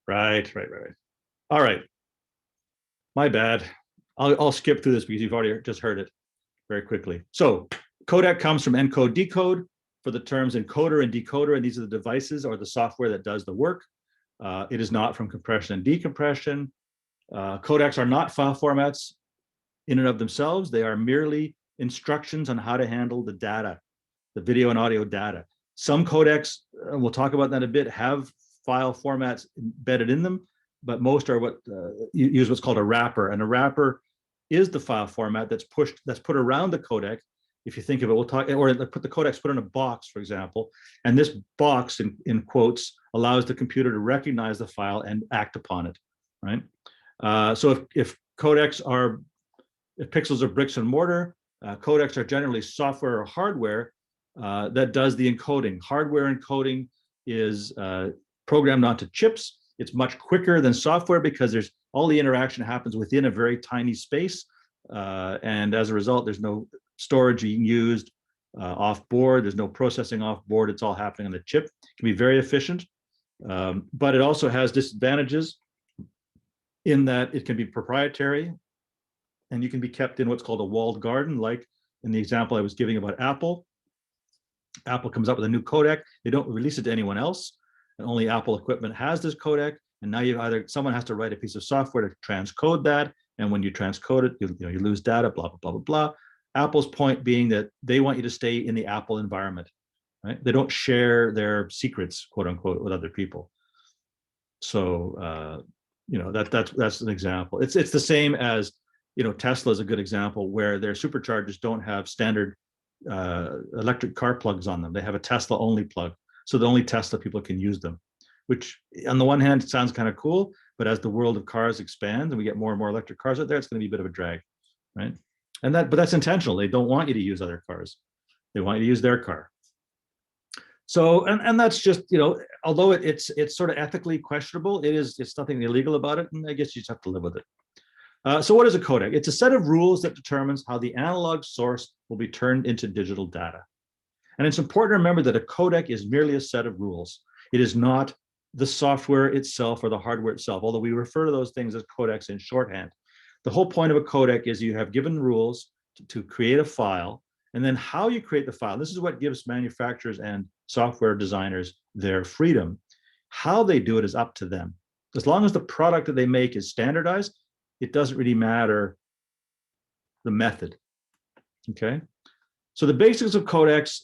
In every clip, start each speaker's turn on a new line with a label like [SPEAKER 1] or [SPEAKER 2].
[SPEAKER 1] Right. All right. My bad. I'll skip through this because you've already just heard it very quickly. So codec comes from encode decode for the terms encoder and decoder, and these are the devices or the software that does the work. It is not from compression and decompression. Codecs are not file formats in and of themselves. They are merely instructions on how to handle the data, the video and audio data. Some codecs, we'll talk about that in a bit, have file formats embedded in them, but most are what use what's called a wrapper, and a wrapper is the file format that's put around the codec. If you think of it, we'll talk, or put the codecs put in a box, for example, and this box, in quotes, allows the computer to recognize the file and act upon it, right? So if codecs are, if pixels are bricks and mortar, codecs are generally software or hardware that does the encoding. Hardware encoding is programmed onto chips. It's much quicker than software because there's all the interaction happens within a very tiny space. And as a result, there's no storage being used off board. There's no processing off board. It's all happening on the chip. It can be very efficient, but it also has disadvantages in that it can be proprietary and you can be kept in what's called a walled garden, like in the example I was giving about Apple. Apple comes up with a new codec. They don't release it to anyone else, and only Apple equipment has this codec. And now someone has to write a piece of software to transcode that. And when you transcode it, you lose data, blah, blah, blah, blah, blah. Apple's point being that they want you to stay in the Apple environment, right? They don't share their secrets, quote unquote, with other people. So, that's an example. It's the same as, Tesla is a good example where their superchargers don't have standard electric car plugs on them. They have a Tesla only plug. So the only Tesla people can use them, which on the one hand sounds kind of cool, but as the world of cars expands and we get more and more electric cars out there, it's going to be a bit of a drag, right? But that's intentional. They don't want you to use other cars. They want you to use their car. So, and that's just, although it's sort of ethically questionable, it's nothing illegal about it. And I guess you just have to live with it. So what is a codec? It's a set of rules that determines how the analog source will be turned into digital data. And it's important to remember that a codec is merely a set of rules. It is not the software itself or the hardware itself, although we refer to those things as codecs in shorthand. The whole point of a codec is you have given rules to create a file, and then how you create the file. This is what gives manufacturers and software designers their freedom. How they do it is up to them. As long as the product that they make is standardized, it doesn't really matter the method, okay? So the basics of codecs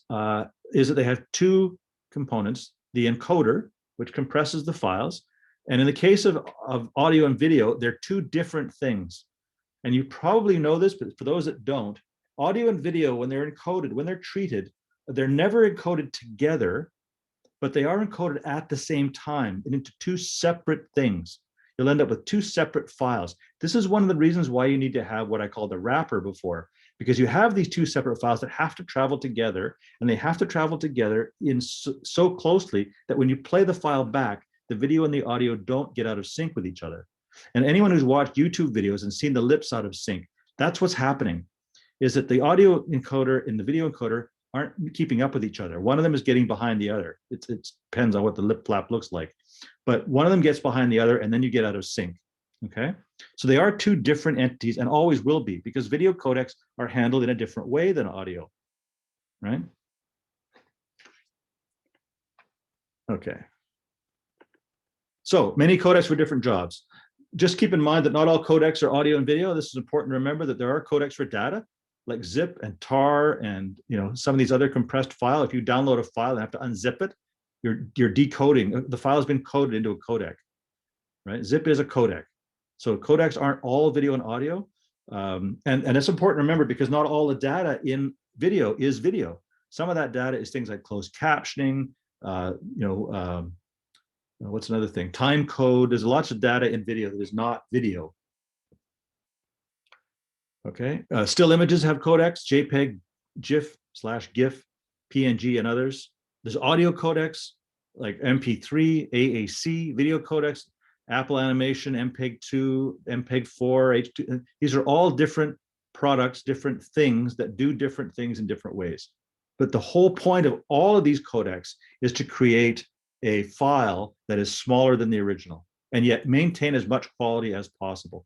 [SPEAKER 1] is that they have two components, the encoder, which compresses the files. And in the case of audio and video, they're two different things. And you probably know this, but for those that don't, audio and video, when they're encoded, when they're treated, they're never encoded together, but they are encoded at the same time and into two separate things. You'll end up with two separate files. This is one of the reasons why you need to have what I call the wrapper before, because you have these two separate files that have to travel together, and they have to travel together in so closely that when you play the file back, the video and the audio don't get out of sync with each other. And anyone who's watched YouTube videos and seen the lips out of sync, that's what's happening, is that the audio encoder and the video encoder aren't keeping up with each other. One of them is getting behind the other. It depends on what the lip flap looks like. But one of them gets behind the other, and then you get out of sync, okay? So they are two different entities and always will be, because video codecs are handled in a different way than audio, right? Okay. So many codecs for different jobs. Just keep in mind that not all codecs are audio and video. This is important to remember, that there are codecs for data, like zip and tar and some of these other compressed file. If you download a file and have to unzip it, you're decoding. The file has been coded into a codec, right? Zip is a codec. So codecs aren't all video and audio. And it's important to remember, because not all the data in video is video. Some of that data is things like closed captioning, what's another thing? Time code. There's lots of data in video that is not video. Okay, still images have codecs, JPEG, GIF/GIF, PNG, and others. There's audio codecs like MP3, AAC, video codecs, Apple Animation, MPEG-2, MPEG-4, H2. These are all different products, different things that do different things in different ways. But the whole point of all of these codecs is to create a file that is smaller than the original. and yet maintain as much quality as possible.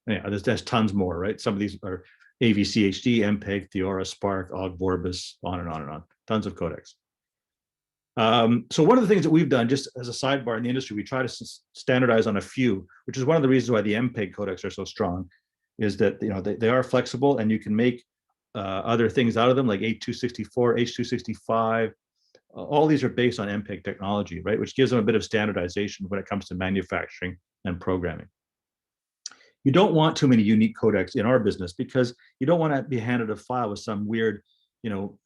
[SPEAKER 1] Yeah, there's tons more, right? Some of these are AVC HD, MPEG, Theora, Spark, OGG, Vorbis, on and on and on. Tons of codecs. So one of the things that we've done, just as a sidebar in the industry, we try to standardize on a few, which is one of the reasons why the MPEG codecs are so strong, is that they are flexible and you can make other things out of them, like H.264, H.265. All these are based on MPEG technology, right? Which gives them a bit of standardization when it comes to manufacturing and programming. You don't want too many unique codecs in our business because you don't want to be handed a file with some weird,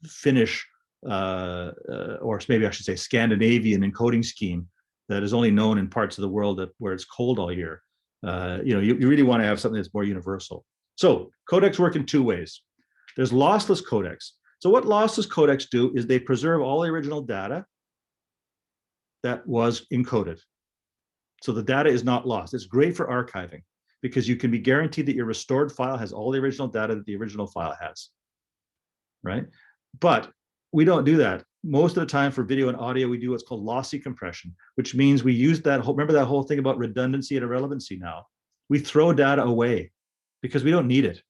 [SPEAKER 1] Finnish or maybe I should say Scandinavian encoding scheme that is only known in parts of the world where it's cold all year. You really want to have something that's more universal. So codecs work in two ways. There's lossless codecs. So what lossless codecs do is they preserve all the original data that was encoded. So the data is not lost. It's great for archiving because you can be guaranteed that your restored file has all the original data that the original file has, right? But we don't do that. Most of the time for video and audio, we do what's called lossy compression, which means we use that whole, remember that whole thing about redundancy and irrelevancy now? We throw data away because we don't need it.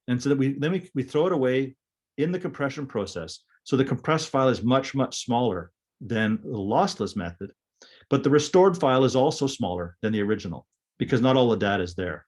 [SPEAKER 1] And so that we throw it away in the compression process. So the compressed file is much, much smaller than the lossless method, but the restored file is also smaller than the original because not all the data is there,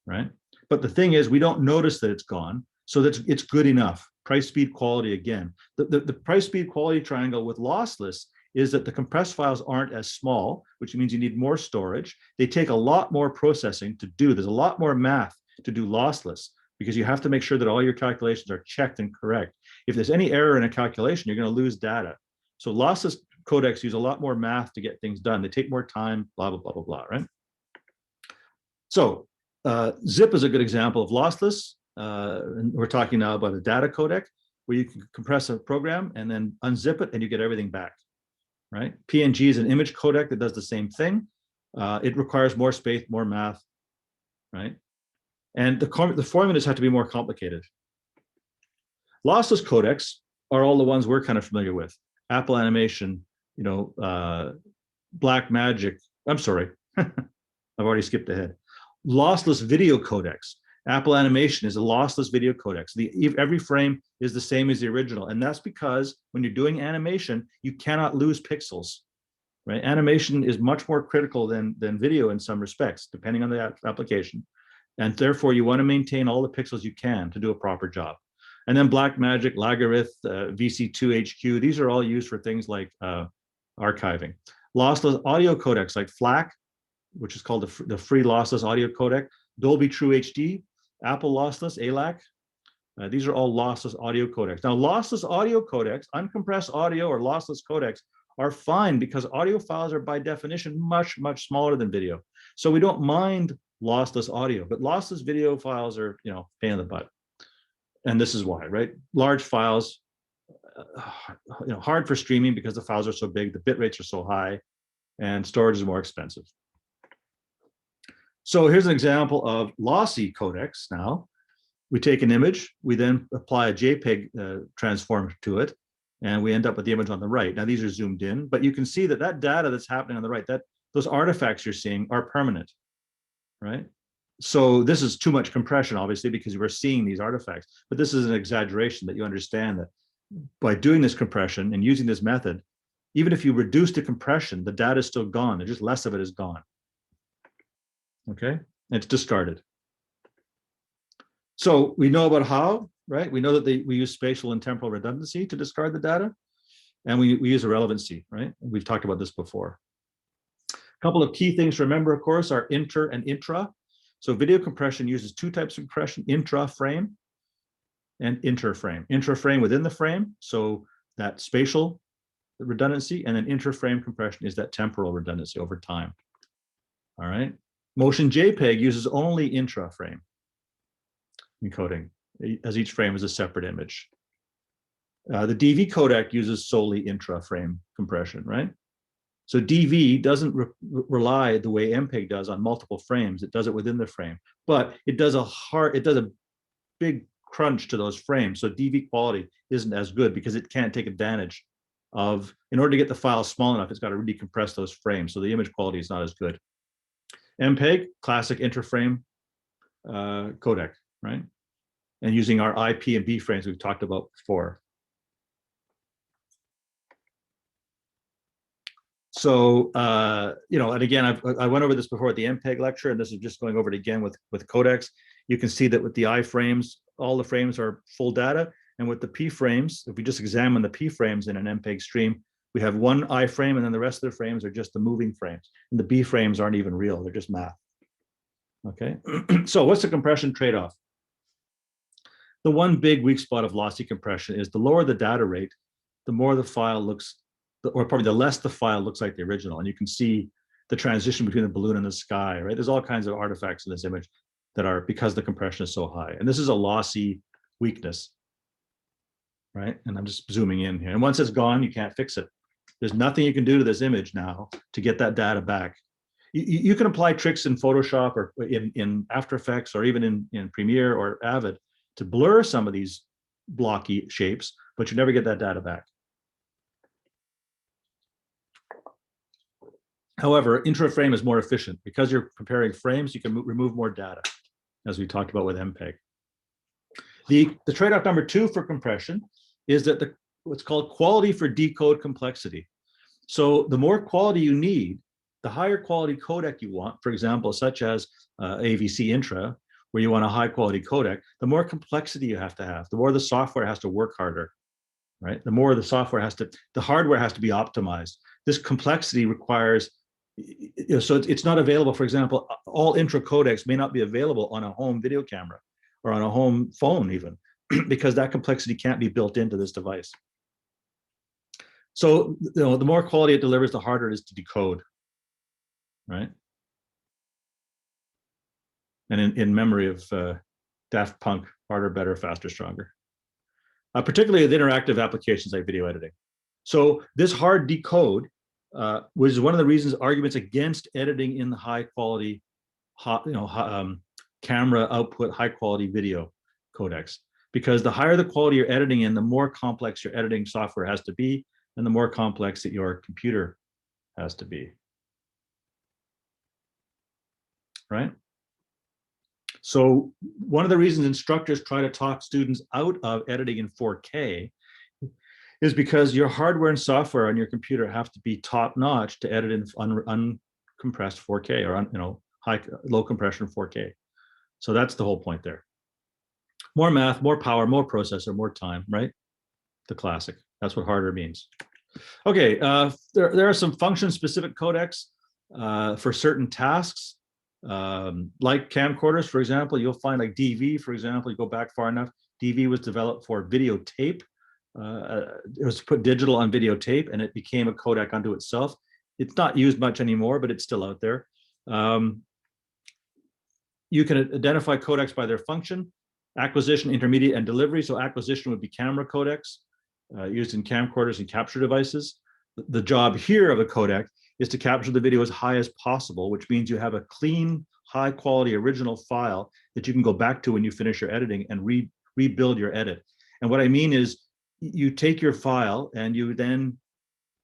[SPEAKER 1] right? But the thing is, we don't notice that it's gone, so that it's good enough. Price, speed, quality again. The price, speed, quality triangle with lossless is that the compressed files aren't as small, which means you need more storage. They take a lot more processing to do. There's a lot more math to do lossless because you have to make sure that all your calculations are checked and correct. If there's any error in a calculation, you're going to lose data. So lossless codecs use a lot more math to get things done. They take more time, blah, blah, blah, blah, blah, right? So zip is a good example of lossless. And we're talking now about a data codec where you can compress a program and then unzip it and you get everything back, right? PNG is an image codec that does the same thing. It requires more space, more math, right? And the formulas have to be more complicated. Lossless codecs are all the ones we're kind of familiar with. Apple Animation, Black Magic. I'm sorry, I've already skipped ahead. Lossless video codecs. Apple Animation is a lossless video codec. Every frame is the same as the original. And that's because when you're doing animation, you cannot lose pixels, right? Animation is much more critical than video in some respects, depending on the application. And therefore, you want to maintain all the pixels you can to do a proper job. And then Blackmagic, Lagarith, VC2HQ, these are all used for things like archiving. Lossless audio codecs like FLAC, which is called the free lossless audio codec, Dolby True HD, Apple Lossless, ALAC. These are all lossless audio codecs. Now, lossless audio codecs, uncompressed audio or lossless codecs are fine because audio files are by definition much, much smaller than video. So we don't mind lossless audio, but lossless video files are, pain in the butt. And this is why, right? Large files, hard for streaming because the files are so big, the bit rates are so high, and storage is more expensive. So here's an example of lossy codecs now. We take an image, we then apply a JPEG transform to it, and we end up with the image on the right. Now these are zoomed in, but you can see that data that's happening on the right, those artifacts you're seeing are permanent, right? So this is too much compression, obviously, because we're seeing these artifacts, but this is an exaggeration that you understand that by doing this compression and using this method, even if you reduce the compression, the data is still gone. There's just less of it is gone. Okay, it's discarded. So we know about how, right? We know that we use spatial and temporal redundancy to discard the data, and we use irrelevancy, right? We've talked about this before. A couple of key things to remember, of course, are inter and intra. So video compression uses two types of compression, intra-frame and inter-frame. Intra-frame within the frame, so that spatial redundancy, and then inter-frame compression is that temporal redundancy over time. All right. Motion JPEG uses only intra-frame encoding, as each frame is a separate image. The DV codec uses solely intra-frame compression, right? So DV doesn't rely the way MPEG does on multiple frames. It does it within the frame, but it does a big crunch to those frames. So DV quality isn't as good because it can't take advantage in order to get the file small enough, it's got to really compress those frames. So the image quality is not as good. MPEG, classic interframe codec, right? And using our IP and B frames we've talked about before. So, and again, I went over this before at the MPEG lecture, and this is just going over it again with codecs. You can see that with the I frames, all the frames are full data. And with the P frames, if we just examine the P frames in an MPEG stream, we have one I frame, and then the rest of the frames are just the moving frames. And the B frames aren't even real, they're just math. Okay, so what's the compression trade-off? The one big weak spot of lossy compression is the lower the data rate, the more the file looks, or probably the less the file looks like the original. And you can see the transition between the balloon and the sky, right? There's all kinds of artifacts in this image that are because the compression is so high. And this is a lossy weakness, right? And I'm just zooming in here. And once it's gone, you can't fix it. There's nothing you can do to this image now to get that data back. You can apply tricks in Photoshop or in After Effects or even in Premiere or Avid to blur some of these blocky shapes, but you never get that data back. However, intra-frame is more efficient. Because you're comparing frames, you can remove more data, as we talked about with MPEG. The trade-off number 2 for compression is that what's called quality for decode complexity. So the more quality you need, the higher quality codec you want, for example, such as AVC Intra, where you want a high quality codec, the more complexity you have to have, the more the software has to work harder, right? The more the hardware has to be optimized. This complexity requires, so it's not available. For example, all Intra codecs may not be available on a home video camera or on a home phone even, because that complexity can't be built into this device. So, the more quality it delivers, the harder it is to decode, right? And in memory of Daft Punk, harder, better, faster, stronger. Particularly with interactive applications like video editing. So this hard decode was one of the reasons arguments against editing in the high quality, camera output, high quality video codecs. Because the higher the quality you're editing in, the more complex your editing software has to be, and the more complex that your computer has to be. Right? So one of the reasons instructors try to talk students out of editing in 4K is because your hardware and software on your computer have to be top notch to edit in uncompressed 4K or low compression 4K. So that's the whole point there. More math, more power, more processor, more time, right? The classic. That's what harder means. Okay, there are some function-specific codecs for certain tasks. Like camcorders, for example, you'll find like DV, for example, you go back far enough, DV was developed for videotape. It was put digital on videotape and it became a codec unto itself. It's not used much anymore, but it's still out there. You can identify codecs by their function, acquisition, intermediate, and delivery. So acquisition would be camera codecs used in camcorders and capture devices. The job here of a codec is to capture the video as high as possible, which means you have a clean, high quality original file that you can go back to when you finish your editing and rebuild your edit. And what I mean is you take your file and you then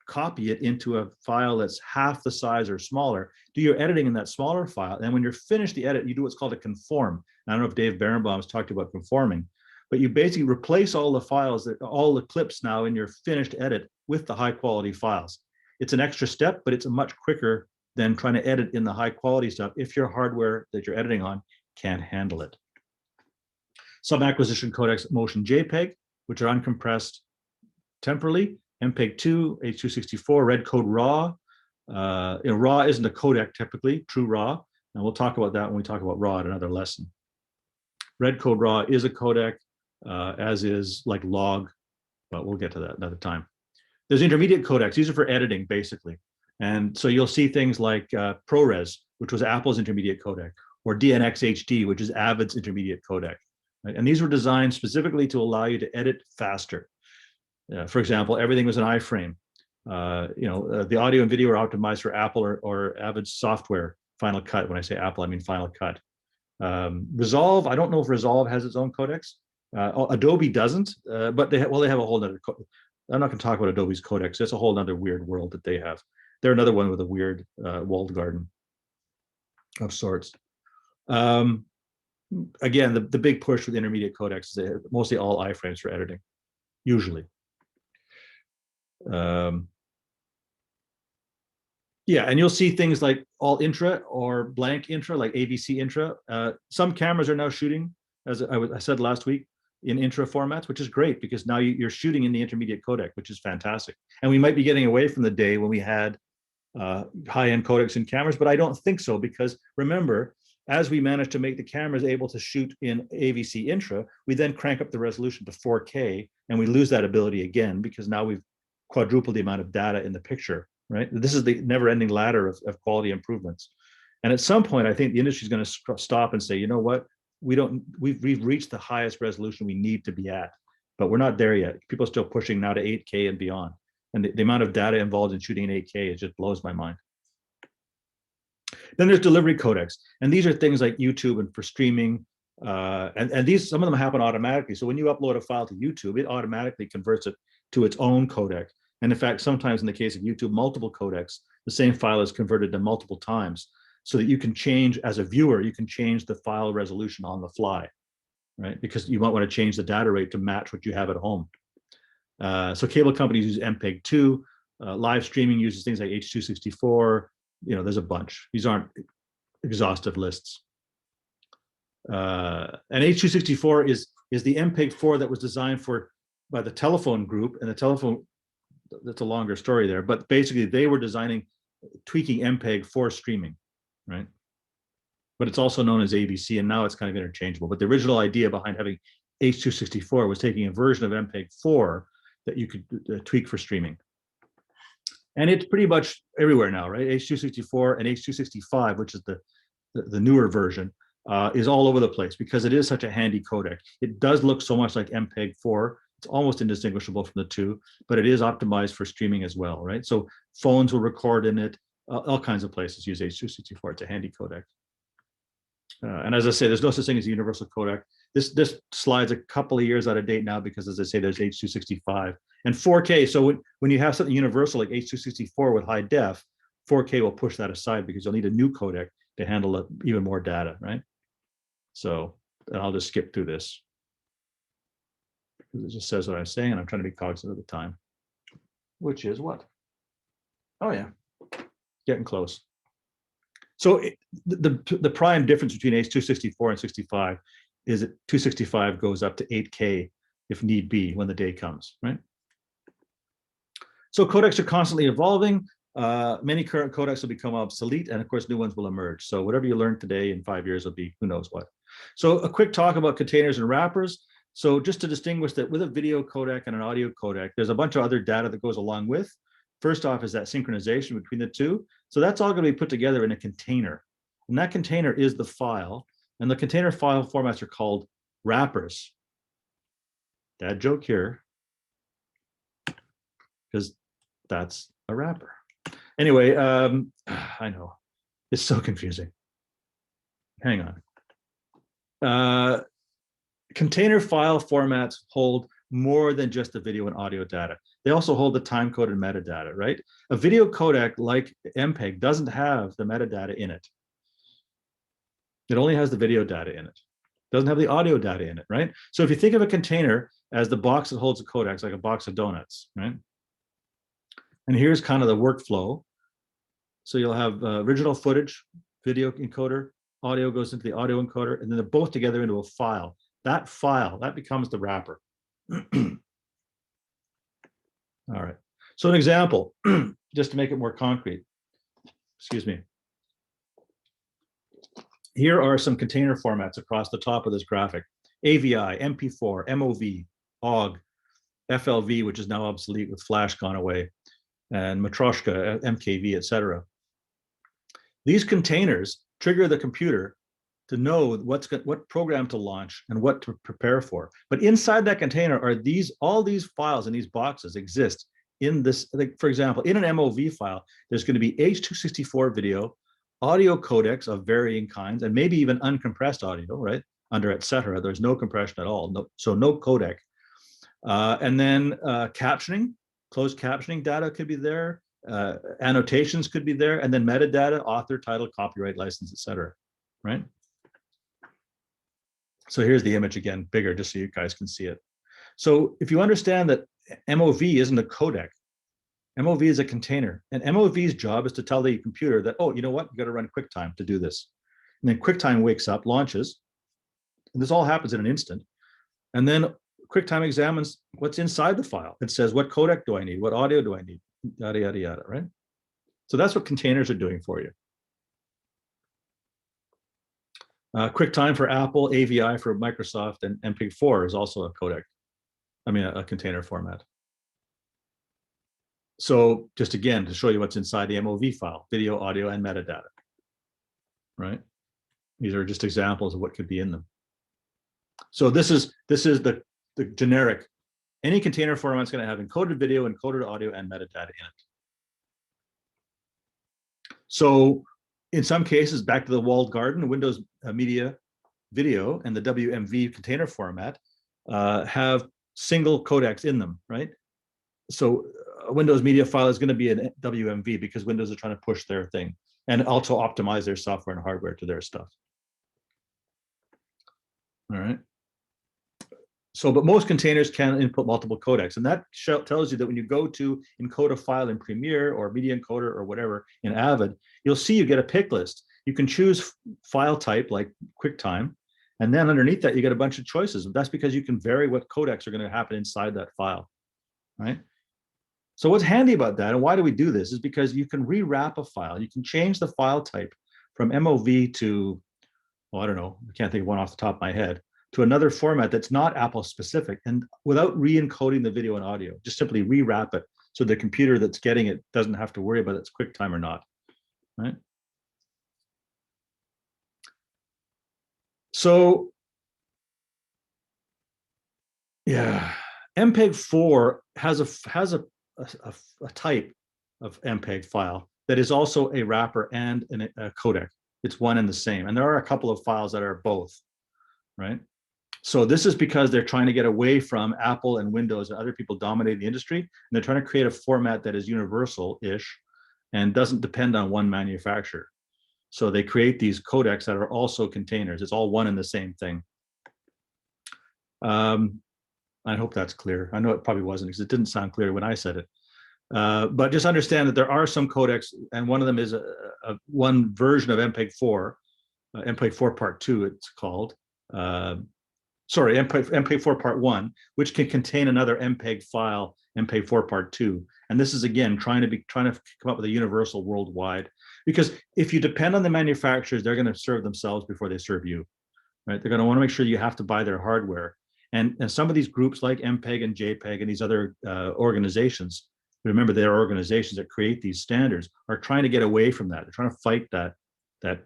[SPEAKER 1] copy it into a file that's half the size or smaller, do your editing in that smaller file. And when you're finished the edit, you do what's called a conform. I don't know if Dave Berenbaum's talked about conforming, but you basically replace all the files, all the clips now in your finished edit with the high quality files. It's an extra step, but it's much quicker than trying to edit in the high quality stuff if your hardware that you're editing on can't handle it. Some acquisition codecs motion JPEG, which are uncompressed temporally, MPEG-2, H.264, red code RAW. RAW isn't a codec typically, true RAW, and we'll talk about that when we talk about RAW at another lesson. Red code RAW is a codec, as is like log, but we'll get to that another time. There's intermediate codecs. These are for editing, basically. And so you'll see things like ProRes, which was Apple's intermediate codec, or DNX HD, which is Avid's intermediate codec. Right? And these were designed specifically to allow you to edit faster. For example, everything was an iframe. The audio and video are optimized for Apple or Avid's software, Final Cut. When I say Apple, I mean Final Cut. Resolve, I don't know if Resolve has its own codecs. Adobe doesn't, but they have a whole other I'm not going to talk about Adobe's Codecs. That's a whole other weird world that they have. They're another one with a weird walled garden of sorts. Again, the big push with intermediate codecs is mostly all iframes for editing, usually. Yeah, and you'll see things like all intra or blank intra, like AVC intra. Some cameras are now shooting, as I said last week, in intra formats, which is great because now you're shooting in the intermediate codec, which is fantastic. And we might be getting away from the day when we had high-end codecs in cameras, but I don't think so, because remember, as we manage to make the cameras able to shoot in AVC intra, we then crank up the resolution to 4K, and we lose that ability again because now we've quadrupled the amount of data in the picture, right? This is the never-ending ladder of quality improvements. And at some point, I think the industry is going to stop and say, you know what, we've reached the highest resolution we need to be at, but we're not there yet. People are still pushing now to 8K and beyond. And the amount of data involved in shooting in 8K, it just blows my mind. Then there's delivery codecs. And these are things like YouTube and for streaming. And these, some of them happen automatically. So when you upload a file to YouTube, it automatically converts it to its own codec. And in fact, sometimes in the case of YouTube, multiple codecs, the same file is converted to multiple times so that you can change, as a viewer, you can change the file resolution on the fly, right? Because you might want to change the data rate to match what you have at home. So cable companies use MPEG-2, live streaming uses things like H.264, there's a bunch. These aren't exhaustive lists. And H.264 is the MPEG-4 that was designed by the telephone group, and the telephone, that's a longer story there, but basically they were tweaking MPEG for streaming, right? But it's also known as AVC, and now it's kind of interchangeable. But the original idea behind having H.264 was taking a version of MPEG-4 that you could tweak for streaming. And it's pretty much everywhere now, right? H.264 and H.265, which is the newer version, is all over the place because it is such a handy codec. It does look so much like MPEG-4. It's almost indistinguishable from the two, but it is optimized for streaming as well, right? So phones will record in it. All kinds of places use H.264. It's a handy codec. And as I say, there's no such thing as a universal codec. This slide's a couple of years out of date now because, as I say, there's H.265 and 4K. So when you have something universal like H.264 with high def, 4K will push that aside because you'll need a new codec to handle even more data, right? So I'll just skip through this because it just says what I'm saying, and I'm trying to be cognizant of the time, which is what? Oh yeah, getting close. So the prime difference between H.264 and 65 is that 265 goes up to 8K if need be when the day comes, right? So codecs are constantly evolving. Many current codecs will become obsolete, and of course, new ones will emerge. So whatever you learn today in 5 years will be who knows what. So a quick talk about containers and wrappers. So just to distinguish that with a video codec and an audio codec, there's a bunch of other data that goes along with. First off is that synchronization between the two. So that's all going to be put together in a container. And that container is the file. And the container file formats are called wrappers. Dad joke here, because that's a wrapper. Anyway, I know. It's so confusing. Hang on. Container file formats hold more than just the video and audio data. They also hold the time-coded metadata, right? A video codec like MPEG doesn't have the metadata in it. It only has the video data in it. It doesn't have the audio data in it, right? So if you think of a container as the box that holds the codecs, like a box of donuts, right? And here's kind of the workflow. So you'll have original footage, video encoder, audio goes into the audio encoder, and then they're both together into a file. That file, that becomes the wrapper. All right. So an example, just to make it more concrete, excuse me. Here are some container formats across the top of this graphic: AVI, MP4, MOV, OGG, FLV, which is now obsolete with Flash gone away, and Matroshka, MKV, etc. These containers trigger the computer to know what program to launch and what to prepare for. But inside that container are all these files, and these boxes exist in this. Like, for example, in an MOV file, there's going to be H.264 video, audio codecs of varying kinds, and maybe even uncompressed audio, right? Under etc. There's no compression at all, so no codec. And then captioning, closed captioning data could be there, annotations could be there, and then metadata, author, title, copyright, license, etc. Right? So here's the image again, bigger, just so you guys can see it. So if you understand that MOV isn't a codec, MOV is a container, and MOV's job is to tell the computer that, oh, you know what, you got to run QuickTime to do this. And then QuickTime wakes up, launches, and this all happens in an instant. And then QuickTime examines what's inside the file. It says, what codec do I need? What audio do I need? Yada, yada, yada, right? So that's what containers are doing for you. QuickTime for Apple, AVI for Microsoft, and MPEG-4 is also a codec. I mean, a container format. So just again, to show you what's inside the MOV file, video, audio, and metadata, right? These are just examples of what could be in them. So this is the generic, any container format is going to have encoded video, encoded audio, and metadata in it. So in some cases, back to the walled garden, Windows Media Video and the WMV container format have single codecs in them, right? So a Windows Media file is going to be a WMV because Windows is trying to push their thing and also optimize their software and hardware to their stuff. All right. So, but most containers can input multiple codecs, and that tells you that when you go to encode a file in Premiere or Media Encoder or whatever in Avid, you'll see you get a pick list. You can choose file type like QuickTime, and then underneath that you get a bunch of choices. That's because you can vary what codecs are going to happen inside that file, right? So what's handy about that, and why do we do this, is because you can rewrap a file. You can change the file type from MOV to, well, I don't know, I can't think of one off the top of my head, to another format that's not Apple specific, and without re-encoding the video and audio, just simply rewrap it so the computer that's getting it doesn't have to worry about it's QuickTime or not, right? So, yeah, MPEG-4 has a type of MPEG file that is also a wrapper and a codec. It's one and the same, and there are a couple of files that are both, right? So this is because they're trying to get away from Apple and Windows and other people dominating the industry, and they're trying to create a format that is universal-ish and doesn't depend on one manufacturer. So they create these codecs that are also containers. It's all one and the same thing. I hope that's clear. I know it probably wasn't because it didn't sound clear when I said it. But just understand that there are some codecs, and one of them is one version of MPEG-4, MPEG-4 Part 2 it's called. Sorry, MPEG-4 Part 1, which can contain another MPEG file, MPEG-4 Part 2. And this is, again, trying to come up with a universal worldwide. Because if you depend on the manufacturers, they're going to serve themselves before they serve you, right? They're going to want to make sure you have to buy their hardware. And some of these groups like MPEG and JPEG and these other organizations, remember they're organizations that create these standards, are trying to get away from that. They're trying to fight that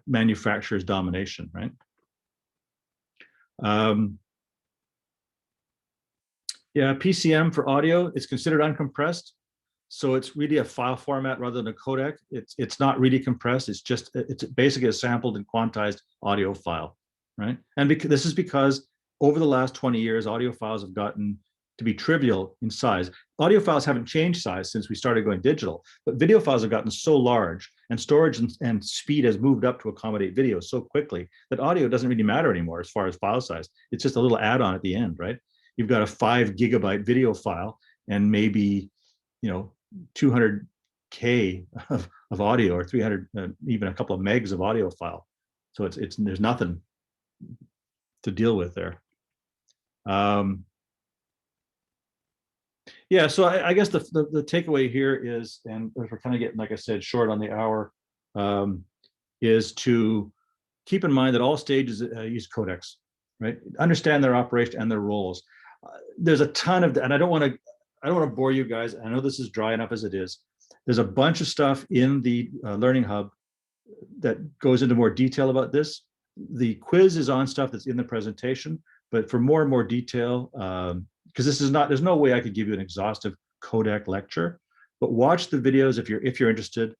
[SPEAKER 1] manufacturer's domination, right? Yeah, PCM for audio, it's considered uncompressed. So it's really a file format rather than a codec. It's not really compressed. It's basically a sampled and quantized audio file, right? And this is because over the last 20 years, audio files have gotten to be trivial in size. Audio files haven't changed size since we started going digital, but video files have gotten so large, and storage and speed has moved up to accommodate video so quickly that audio doesn't really matter anymore as far as file size. It's just a little add-on at the end, right? You've got a 5 gigabyte video file and maybe, 200K of audio, or 300, even a couple of megs of audio file. So there's nothing to deal with there. Yeah, so I guess the takeaway here is, and if we're kind of getting, like I said, short on the hour, is to keep in mind that all stages use codecs, right? Understand their operation and their roles. There's a ton of, and I don't want to bore you guys. I know this is dry enough as it is. There's a bunch of stuff in the Learning Hub that goes into more detail about this. The quiz is on stuff that's in the presentation, but for more and more detail, because there's no way I could give you an exhaustive codec lecture, but watch the videos if you're interested.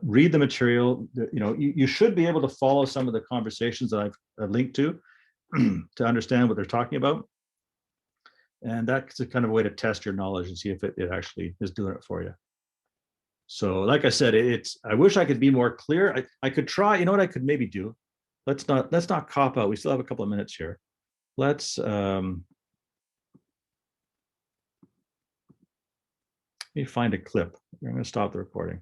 [SPEAKER 1] Read the material. You should be able to follow some of the conversations that I've linked to understand what they're talking about. And that's a kind of way to test your knowledge and see if it actually is doing it for you. So like I said, I wish I could be more clear. I could try, you know what I could maybe do? Let's not cop out. We still have a couple of minutes here. Let's let me find a clip. I'm going to stop the recording.